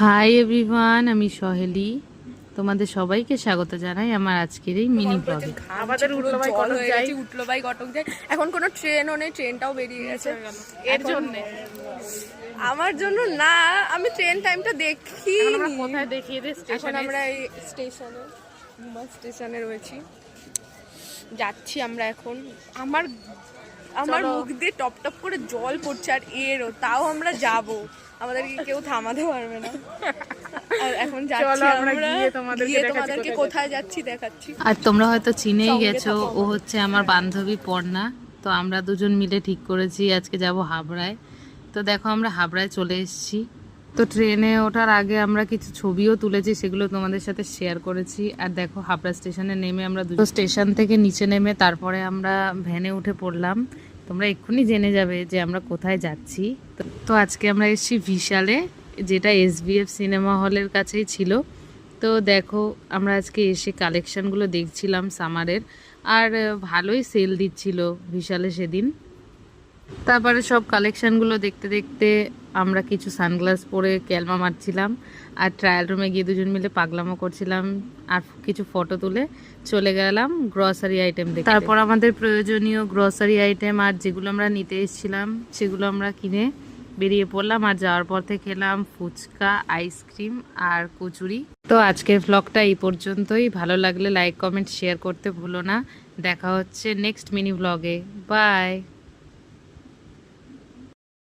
Hi everyone, আমি সহেলি। তোমাদের সবাইকে স্বাগত জানাই আমার আজকের এই মিনি ব্লগে। আমাদের উঠলো বাই কটক যাই। এখন কোনো ট্রেনও নেই, ট্রেনটাও বেরিয়ে গেছে এর জন্য আমার জন্য না, আমি ট্রেন টাইমটা দেখি। কোথায় দেখিয়ে দে? এখন আমরা এই স্টেশনে রয়েছি, যাচ্ছি আমরা এখন। আমার মুখ দিয়ে টপ টপ করে জল পড়ছে, আর এরও, তাও আমরা যাব, আমাদেরকে কেউ থামাতে পারবে না। আর এখন যাচ্ছি আমরা, গিয়ে তোমাদেরকে কোথায় যাচ্ছি দেখাচ্ছি। আর তোমরা হয়তো চিনেই গেছো, ও হচ্ছে আমার বান্ধবী পর্ণা। তো আমরা দুজন মিলে ঠিক করেছি আজকে যাব হাবড়ায়। তো দেখো আমরা হাবড়ায় চলে এসেছি। তো ট্রেনে ওঠার আগে আমরা কিছু ছবিও তুলেছি, সেগুলো তোমাদের সাথে শেয়ার করেছি। আর দেখো হাবড়া স্টেশনে নেমে আমরা দুটো স্টেশন থেকে নিচে নেমে তারপরে আমরা ভ্যানে উঠে পড়লাম। তোমরা এক্ষুনি জেনে যাবে যে আমরা কোথায় যাচ্ছি। তো আজকে আমরা এসেছি বিশালে, যেটা SBF সিনেমা হলের কাছেই ছিল। তো দেখো আমরা আজকে এসে কালেকশানগুলো দেখছিলাম সামারের, আর ভালোই সেল দিচ্ছিল বিশালে সেদিন। তারপরে সব কালেকশানগুলো দেখতে দেখতে আমরা কিছু সানগ্লাস পরে ক্যালমা মারছিলাম, আর ট্রায়াল রুমে গিয়ে দুজন মিলে পাগলামো করছিলাম, আর কিছু ফটো তুলে চলে গেলাম গ্রসারি আইটেম দেখতে। তারপর আমাদের প্রয়োজনীয় গ্রসারি আইটেম আর যেগুলো আমরা নিতে এসেছিলাম সেগুলো আমরা কিনে বেরিয়ে পড়লাম। আর যাওয়ার পথে খেলাম ফুচকা, আইসক্রিম আর কচুরি। তো আজকের ভ্লগটা এই পর্যন্তই। ভালো লাগলে লাইক, কমেন্ট, শেয়ার করতে ভুলো না। দেখা হচ্ছে নেক্সট মিনি ভ্লগে। বাই।